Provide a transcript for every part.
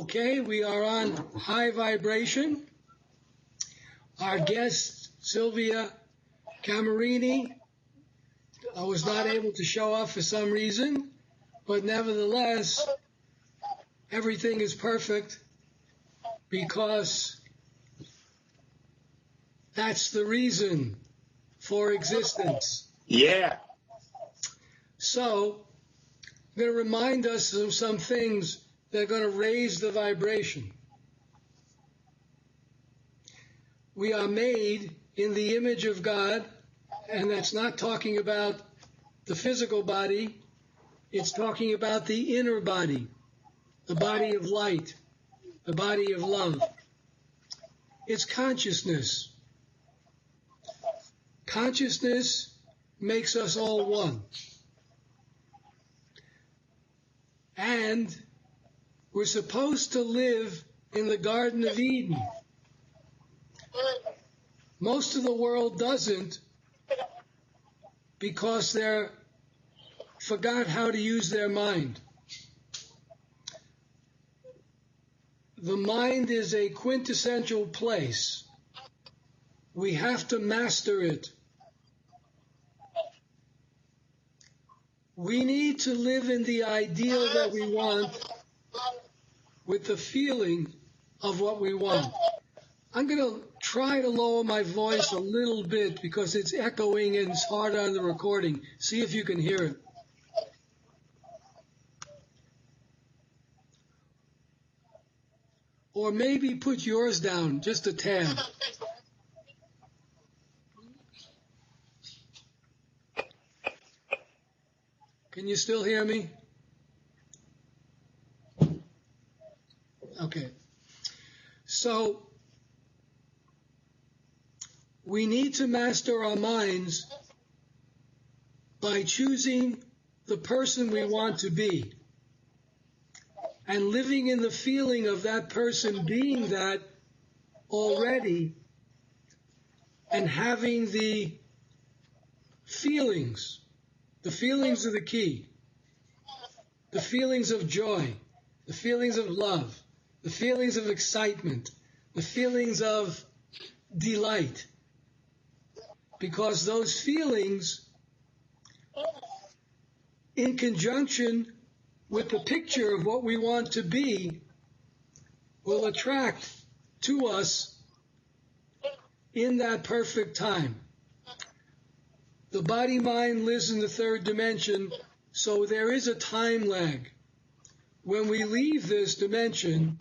Okay, we are on high vibration. Our guest, Sylvia Camerini, was not able to show up for some reason, but nevertheless, everything is perfect because that's the reason for existence. Yeah. So, I'm going to remind us of some things that are going to raise the vibration. We are made in the image of God, and that's not talking about the physical body, it's talking about the inner body, the body of light, the body of love. It's consciousness. Consciousness makes us all one. And we're supposed to live in the Garden of Eden. Most of the world doesn't because they forgot how to use their mind. The mind is a quintessential place. We have to master it. We need to live in the ideal that we want with the feeling of what we want. I'm going to try to lower my voice a little bit because it's echoing and it's hard on the recording. See if you can hear it. Or maybe put yours down just a tad. Can you still hear me? Okay. So, we need to master our minds by choosing the person we want to be and living in the feeling of that person being that already and having the feelings. The feelings are the key. The feelings of joy, the feelings of love, the feelings of excitement, the feelings of delight. Because those feelings, in conjunction with the picture of what we want to be, will attract to us in that perfect time. The body-mind lives in the third dimension, so there is a time lag. When we leave this dimension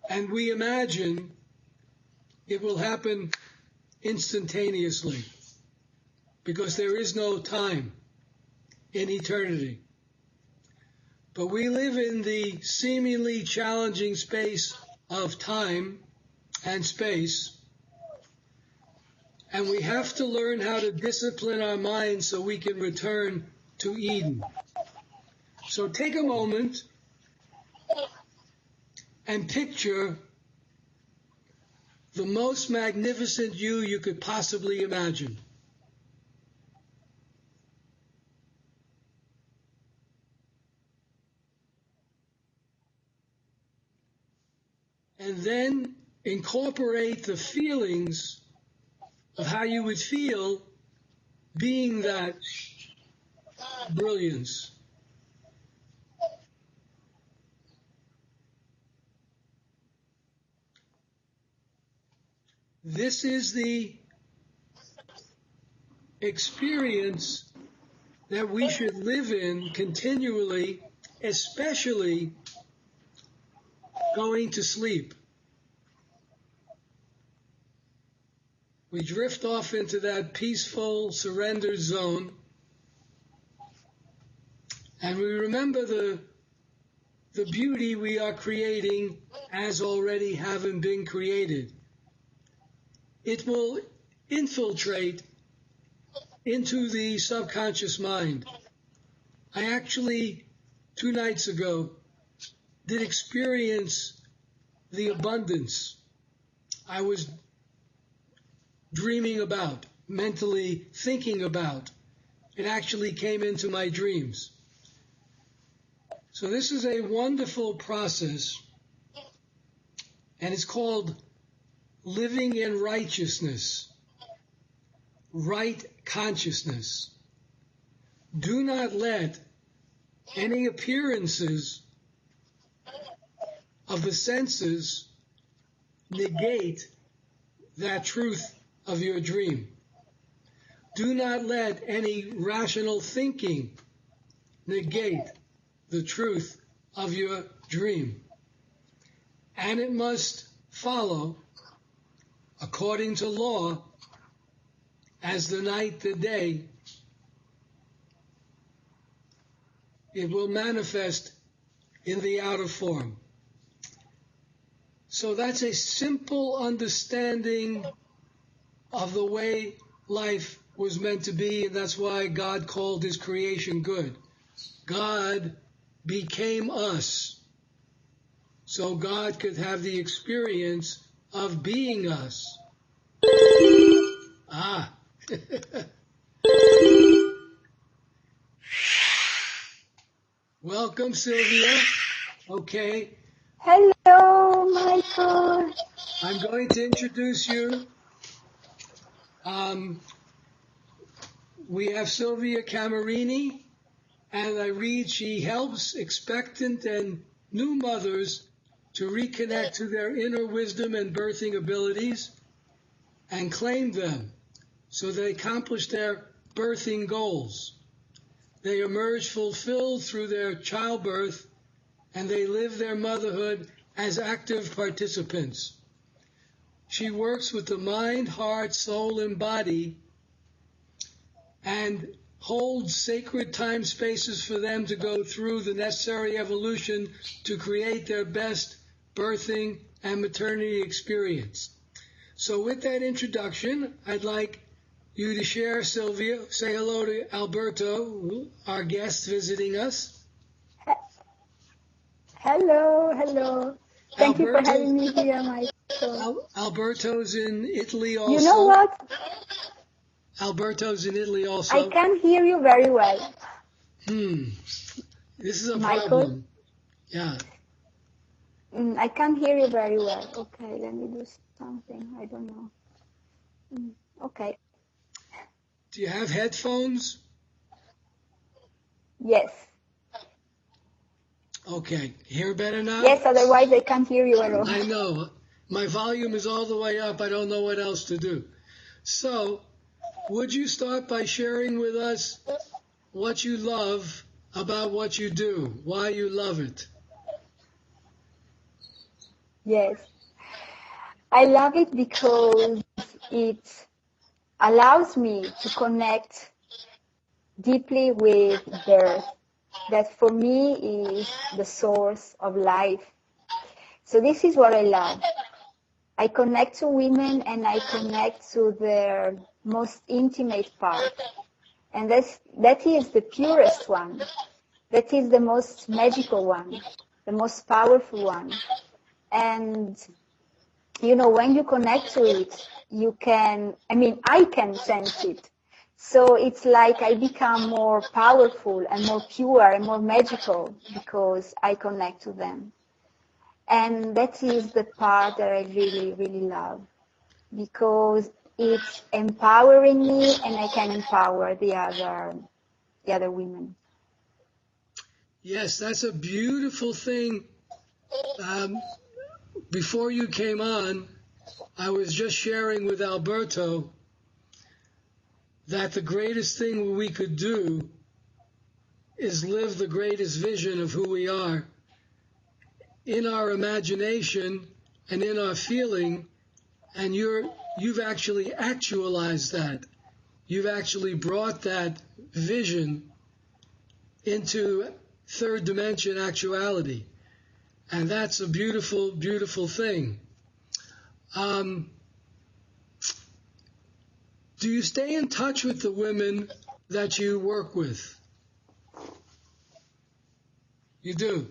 and we imagine, it will happen instantaneously because there is no time in eternity. But we live in the seemingly challenging space of time and space, and we have to learn how to discipline our minds so we can return to Eden. So take a moment and picture the most magnificent you could possibly imagine. And then incorporate the feelings of how you would feel being that brilliance. This is the experience that we should live in continually, especially going to sleep. We drift off into that peaceful, surrendered zone, and we remember the beauty we are creating as already having been created. It will infiltrate into the subconscious mind. I actually, 2 nights ago, did experience the abundance I was dreaming about, mentally thinking about. It actually came into my dreams. So this is a wonderful process, and it's called living in righteousness, right consciousness. Do not let any appearances of the senses negate that truth of your dream. Do not let any rational thinking negate the truth of your dream. And it must follow, according to law, as the night the day. It will manifest in the outer form. So that's a simple understanding of the way life was meant to be, and that's why God called his creation good. God became us, so God could have the experience of being us. Ah. Welcome, Sylvia. Okay. Hello, Michael. I'm going to introduce you. We have Sylvia Camerini, and I read she helps expectant and new mothers to reconnect to their inner wisdom and birthing abilities and claim them so they accomplish their birthing goals. They emerge fulfilled through their childbirth, and they live their motherhood as active participants. She works with the mind, heart, soul, and body and holds sacred time spaces for them to go through the necessary evolution to create their best birthing and maternity experience. So with that introduction, I'd like you to share, Sylvia. Say hello to Alberto, our guest visiting us. Hello. Thank you for having me here, Michael. Alberto's in Italy also. You know what? Alberto's in Italy also. I can hear you very well. This is a Michael? problem. Yeah. I can't hear you very well. Okay, let me do something. I don't know. Okay. Do you have headphones? Yes. Okay. Hear better now? Yes, otherwise I can't hear you at all. I know. My volume is all the way up. I don't know what else to do. So, would you start by sharing with us what you love about what you do, why you love it? Yes. I love it because it allows me to connect deeply with birth. That for me is the source of life. So this is what I love. I connect to women and I connect to their most intimate part. And that is the purest one. That is the most magical one, the most powerful one. And, you know, when you connect to it, I can sense it. So it's like I become more powerful and more pure and more magical because I connect to them. And that is the part that I really, really love because it's empowering me and I can empower the other women. Yes, that's a beautiful thing. Before you came on, I was just sharing with Alberto that the greatest thing we could do is live the greatest vision of who we are in our imagination and in our feeling, and you've actually actualized that. You've actually brought that vision into third dimension actuality. And that's a beautiful, beautiful thing. Do you stay in touch with the women that you work with? You do?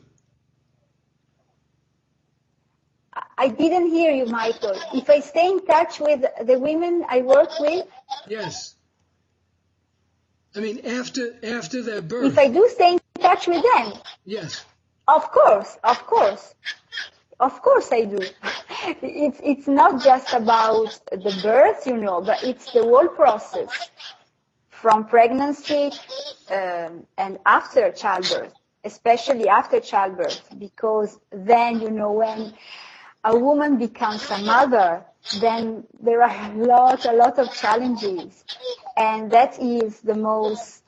I didn't hear you, Michael. If I stay in touch with the women I work with? Yes. I mean, after their birth. If I do stay in touch with them? Yes. Of course, of course. Of course I do. It's not just about the birth, but it's the whole process from pregnancy and after childbirth, especially after childbirth, because then, when a woman becomes a mother, then there are a lot of challenges. And that is the most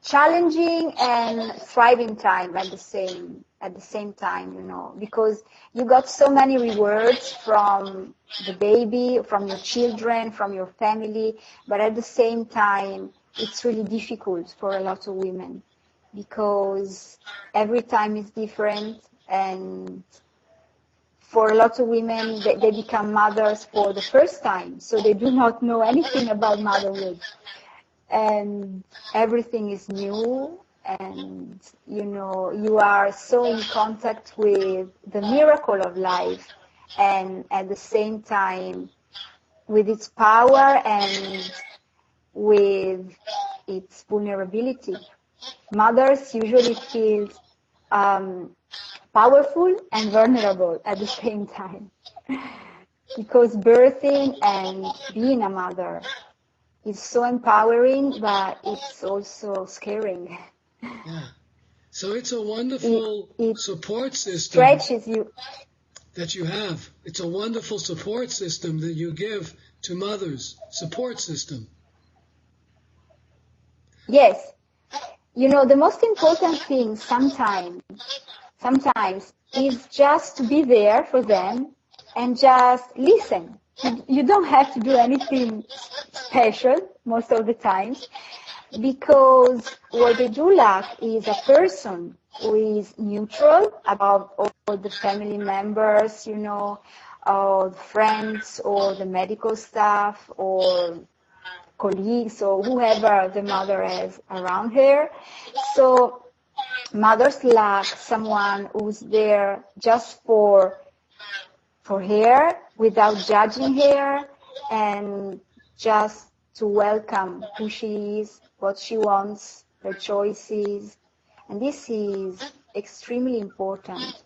challenging and thriving time at the same time, because you got so many rewards from the baby, from your children, from your family, but at the same time, it's really difficult for a lot of women because every time is different, and for a lot of women, they become mothers for the first time, so they do not know anything about motherhood. And everything is new, and you are so in contact with the miracle of life, and at the same time with its power and with its vulnerability. Mothers usually feel powerful and vulnerable at the same time, because birthing and being a mother is so empowering, but it's also scaring. Yeah. So it's a wonderful support system stretches you. that you have. It's a wonderful support system that you give to mothers. Support system. Yes. The most important thing sometimes is just to be there for them and just listen. You don't have to do anything special most of the times, because what they do lack is a person who is neutral about all the family members, or friends or the medical staff or colleagues or whoever the mother is around her. So mothers lack someone who's there just for her, without judging her, and just to welcome who she is, what she wants, her choices. And this is extremely important.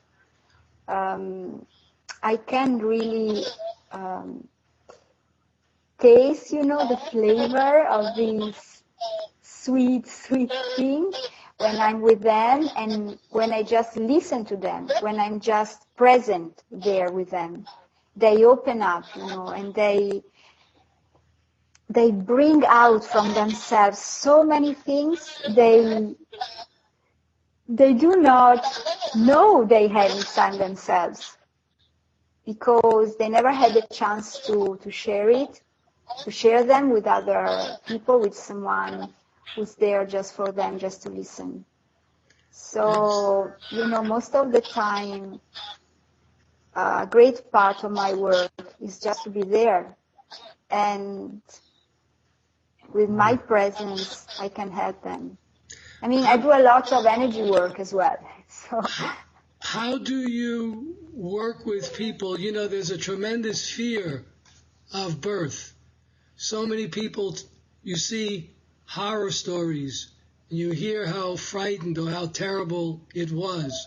I can really taste, the flavor of this sweet thing when I'm with them, and when I just listen to them, when I'm just present there with them. They open up, and they bring out from themselves so many things they do not know they have inside themselves, because they never had the chance to share them with other people, with someone who's there just for them, just to listen. So, most of the time, a great part of my work is just to be there. And with my presence, I can help them. I mean, I do a lot of energy work as well. So. How do you work with people? There's a tremendous fear of birth. So many people, you see horror stories, and you hear how frightened or how terrible it was.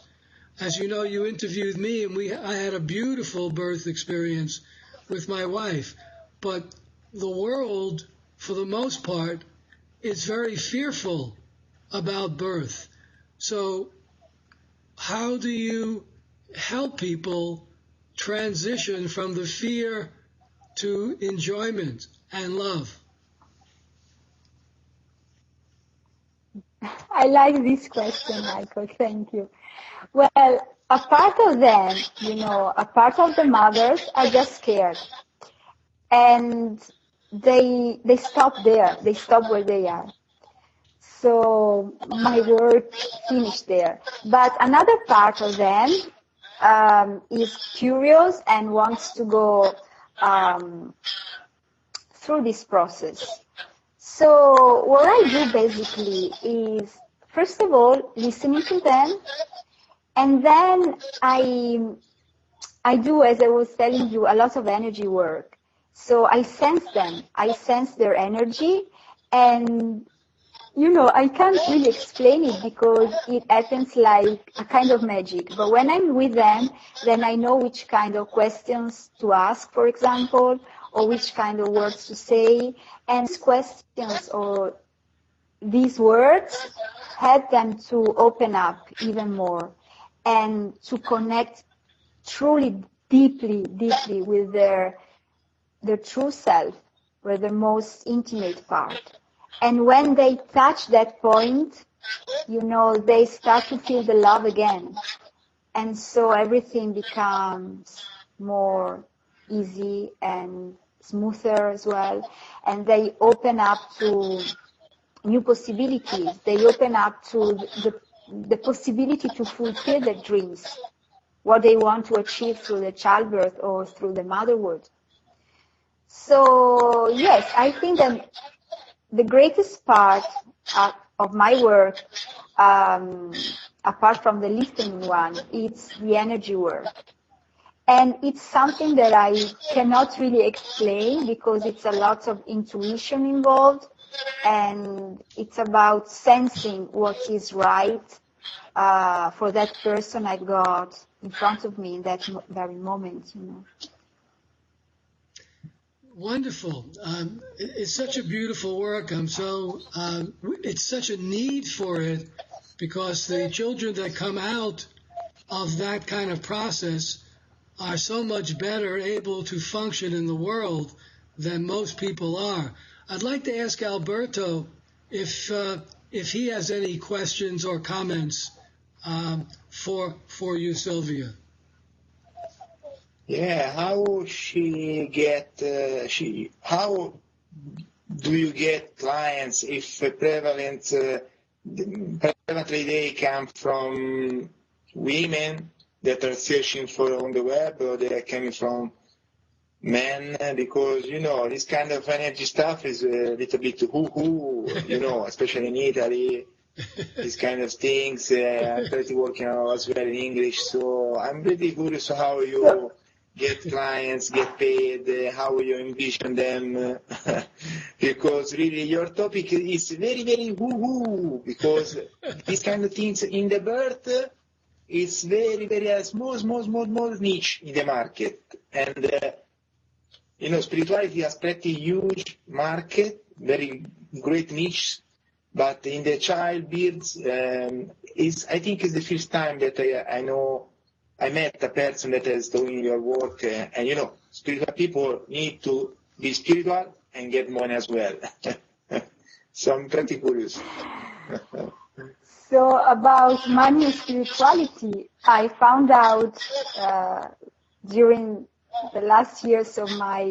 As you know, you interviewed me, and I had a beautiful birth experience with my wife. But the world, for the most part, is very fearful about birth. So how do you help people transition from the fear to enjoyment and love? I like this question, Michael. Thank you. Well, a part of them, a part of the mothers are just scared. And they stop there. They stop where they are. So my work finished there. But another part of them is curious and wants to go through this process. So what I do basically is, first of all, listening to them, and then I do, as I was telling you, a lot of energy work. So I sense them. I sense their energy, and I can't really explain it because it happens like a kind of magic. But when I'm with them, then I know which kind of questions to ask, for example, or which kind of words to say. And these questions or these words help them to open up even more and to connect truly deeply with their true self, with the most intimate part. And when they touch that point, they start to feel the love again. And so everything becomes more easy and smoother as well. And they open up to new possibilities. They open up to the possibility to fulfill their dreams, what they want to achieve through the childbirth or through the motherhood. So yes, I think that the greatest part of my work, apart from the listening one, it's the energy work. And it's something that I cannot really explain because it's a lot of intuition involved, and it's about sensing what is right for that person I've got in front of me in that very moment. Wonderful. It's such a beautiful work. It's such a need for it because the children that come out of that kind of process are so much better able to function in the world than most people are. I'd like to ask Alberto if he has any questions or comments for you, Sylvia. Yeah, how how do you get clients if prevalently they come from women that are searching for on the web, or they are coming from men? Because, this kind of energy stuff is a little bit especially in Italy. These kind of things. I'm pretty working as well in English, so I'm really curious how you get clients, get paid, how you envision them, because really your topic is very, very woo-woo, because these kind of things in the birth is very, very small niche in the market. And, spirituality has pretty huge market, very great niche. But in the child births, I think it's the first time that I met a person that is doing your work. And spiritual people need to be spiritual and get money as well. So I'm pretty curious. So about money and spirituality, I found out during the last years of my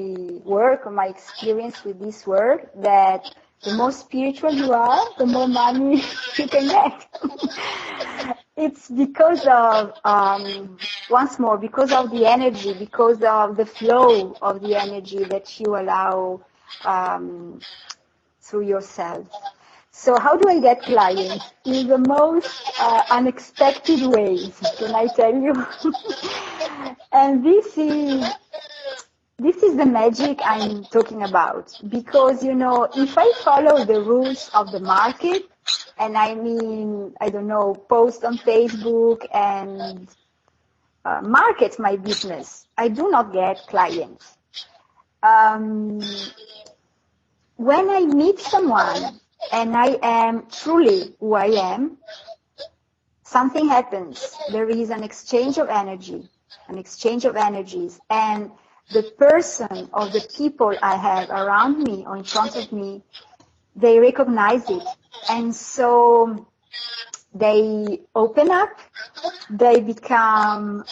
work, or my experience with this work, that the more spiritual you are, the more money you can get. It's because of, once more, because of the energy, because of the flow of the energy that you allow through yourself. So how do I get clients? In the most unexpected ways, can I tell you? And this is the magic I'm talking about, because, if I follow the rules of the market, and post on Facebook and market my business, I do not get clients. When I meet someone and I am truly who I am, something happens. There is an exchange of energies, and the person or the people I have around me or in front of me, they recognize it. And so they open up, they become,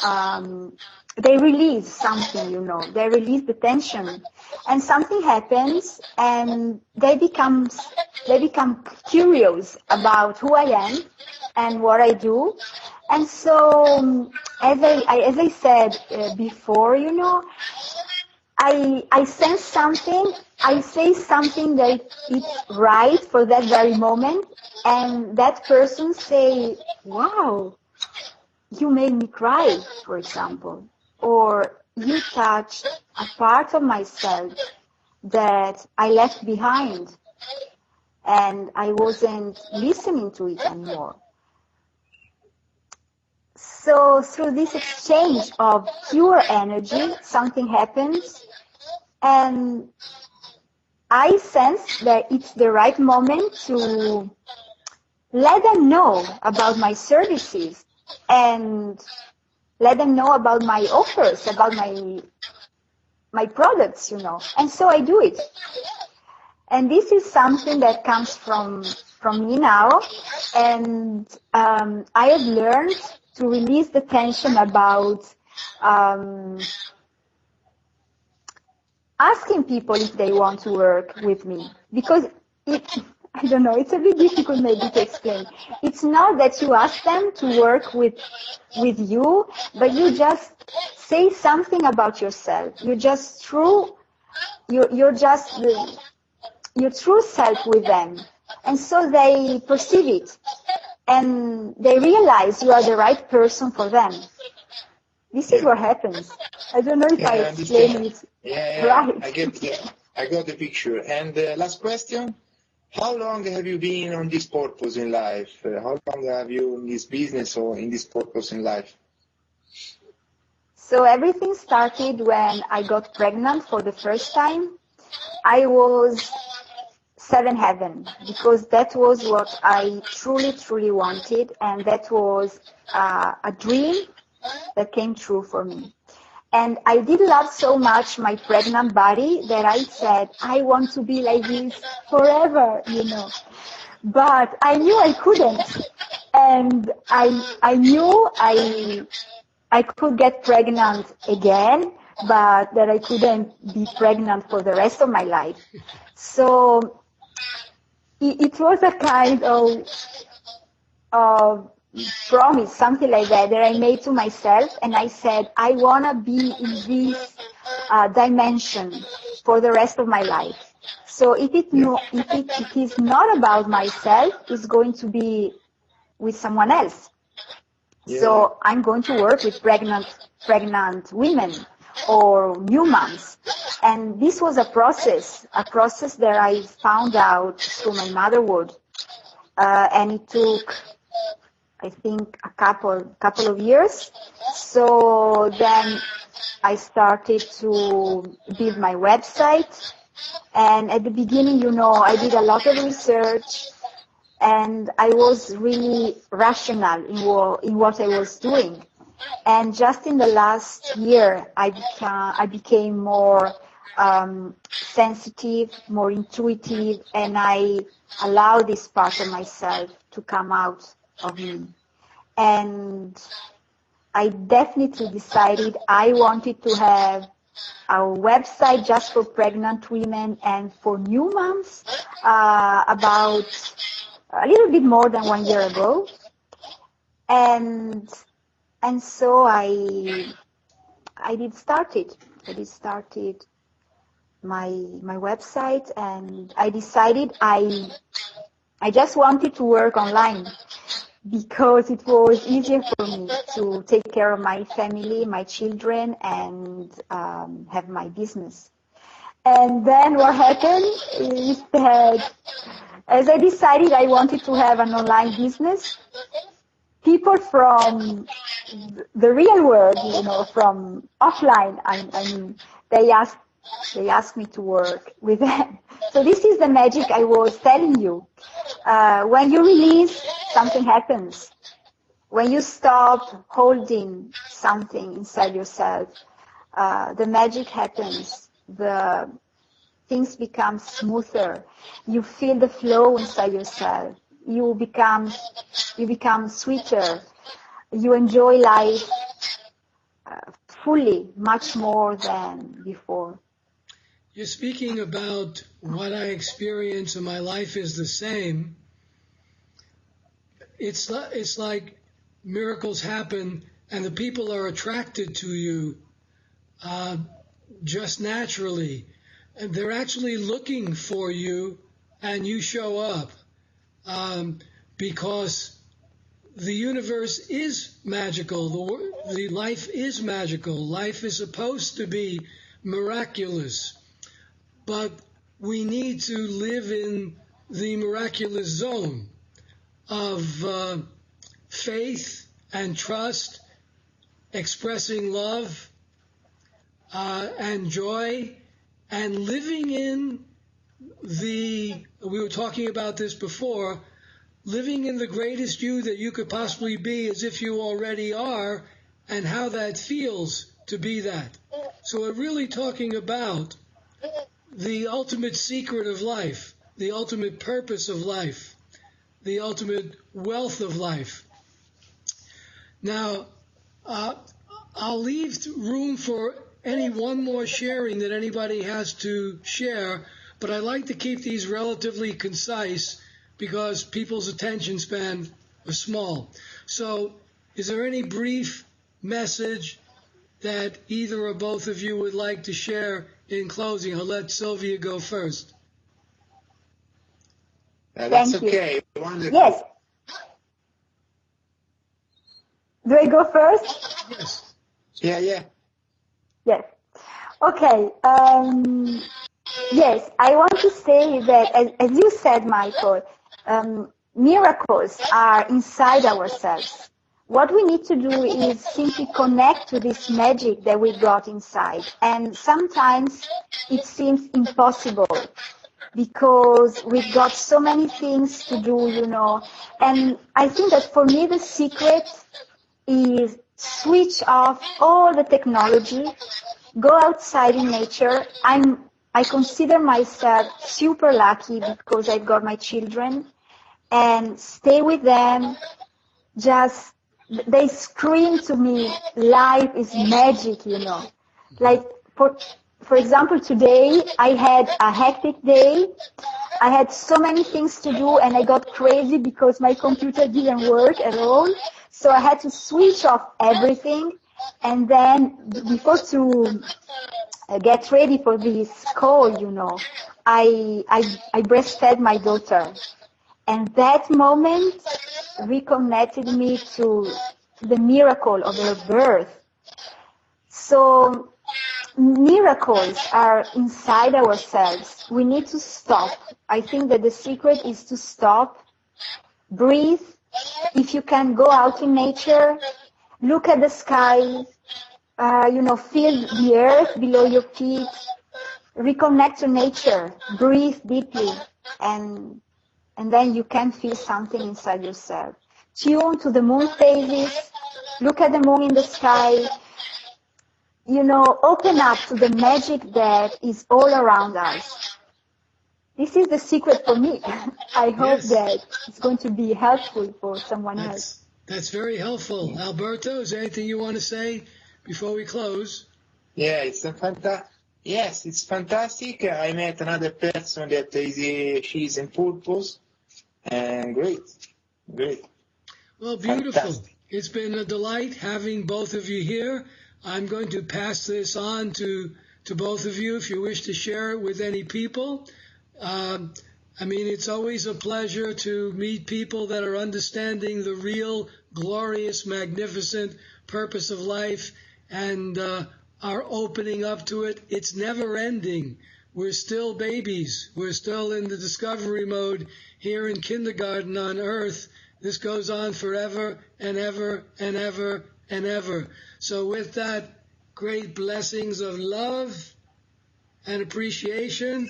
they release something, they release the tension, and something happens, and they become curious about who I am and what I do. And so, as I said before, I sense something, I say something that is right for that very moment, and that person say, wow, you made me cry, for example, or you touched a part of myself that I left behind. and I wasn't listening to it anymore. So through this exchange of pure energy, something happens, and I sense that it's the right moment to let them know about my services and let them know about my offers, about my products, And so I do it. And this is something that comes from me now. And I have learned to release the tension about asking people if they want to work with me. Because I don't know, it's a bit difficult maybe to explain. It's not that you ask them to work with you, but you just say something about yourself. You're just you're just your true self with them. And so they perceive it. And they realize you are the right person for them. This is what happens. I don't know if I explained it right. I got the picture. And last question. How long have you been on this purpose in life? How long have you in this business or in this purpose in life? So everything started when I got pregnant for the first time. I was 7 heaven, because that was what I truly, truly wanted, and that was a dream that came true for me. And I did love so much my pregnant body that I said, I want to be like this forever, But I knew I couldn't. And I knew I could get pregnant again, but that I couldn't be pregnant for the rest of my life. So it was a kind of promise, something like that I made to myself, and I said, I want to be in this dimension for the rest of my life. So if it is not about myself, it's going to be with someone else. Yeah. So I'm going to work with pregnant women or new moms. And this was a process that I found out through my motherhood. And it took, I think, a couple of years. So then I started to build my website. And at the beginning, I did a lot of research, and I was really rational in what I was doing. And just in the last year, I became more sensitive, more intuitive, and I allowed this part of myself to come out of me. And I definitely decided I wanted to have a website just for pregnant women and for new moms about a little bit more than 1 year ago. And so I did start my website, and I decided I just wanted to work online because it was easier for me to take care of my family, my children, and have my business. And then what happened is that as I decided I wanted to have an online business, people from the real world, from offline, I mean, they asked me to work with them. So this is the magic I was telling you. When you release, something happens. When you stop holding something inside yourself, the magic happens. The things become smoother. You feel the flow inside yourself. You become sweeter. You enjoy life fully, much more than before. You're speaking about what I experience in my life is the same. It's like miracles happen and the people are attracted to you just naturally. And they're actually looking for you, and you show up because the universe is magical. The life is magical. Life is supposed to be miraculous. But we need to live in the miraculous zone of faith and trust, expressing love and joy, and living in we were talking about this before, living in the greatest you that you could possibly be as if you already are, and how that feels to be that. So we're really talking about the ultimate secret of life, the ultimate purpose of life, the ultimate wealth of life. Now, I'll leave room for any one more sharing that anybody has to share, but I like to keep these relatively concise because people's attention span is small. So is there any brief message that either or both of you would like to share in closing? I'll let Sylvia go first. That's okay. Wonderful. Yes. Do I go first? Yes. Yeah. Yes. Okay. Yes, I want to say that, as you said, Michael, miracles are inside ourselves. What we need to do is simply connect to this magic that we got inside. And sometimes it seems impossible because we've got so many things to do, And I think that for me, the secret is switch off all the technology, go outside in nature. I consider myself super lucky because I've got my children, and stay with them. Just, they scream to me, life is magic, Like, for example, today I had a hectic day. I had so many things to do, and I got crazy because my computer didn't work at all. So I had to switch off everything. And then before to get ready for this call, I breastfed my daughter. And that moment reconnected me to the miracle of her birth. So miracles are inside ourselves. We need to stop. I think that the secret is to stop, breathe. If you can, go out in nature, look at the sky, feel the earth below your feet, reconnect to nature, breathe deeply, and then you can feel something inside yourself. Tune to the moon phases, look at the moon in the sky, open up to the magic that is all around us. This is the secret for me. I hope that it's going to be helpful for someone else. That's very helpful. Alberto, is there anything you want to say before we close? Yeah, it's fantastic. I met another person that she's in purpose, and great. Well, beautiful. Fantastic. It's been a delight having both of you here. I'm going to pass this on to both of you if you wish to share it with any people. It's always a pleasure to meet people that are understanding the real, glorious, magnificent purpose of life and are opening up to it. It's never ending. We're still babies. We're still in the discovery mode here in kindergarten on Earth. This goes on forever and ever and ever and ever. So with that, great blessings of love and appreciation.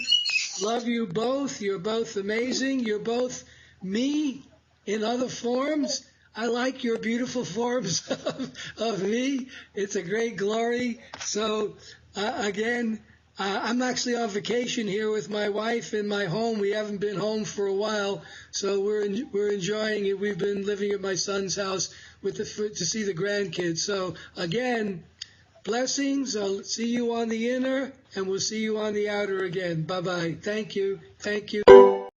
Love you both. You're both amazing. You're both me in other forms. I like your beautiful forms of me. It's a great glory. So again, I'm actually on vacation here with my wife in my home. We haven't been home for a while, so we're enjoying it. We've been living at my son's house to see the grandkids. So again, blessings. I'll see you on the inner, and we'll see you on the outer again. Bye-bye. Thank you.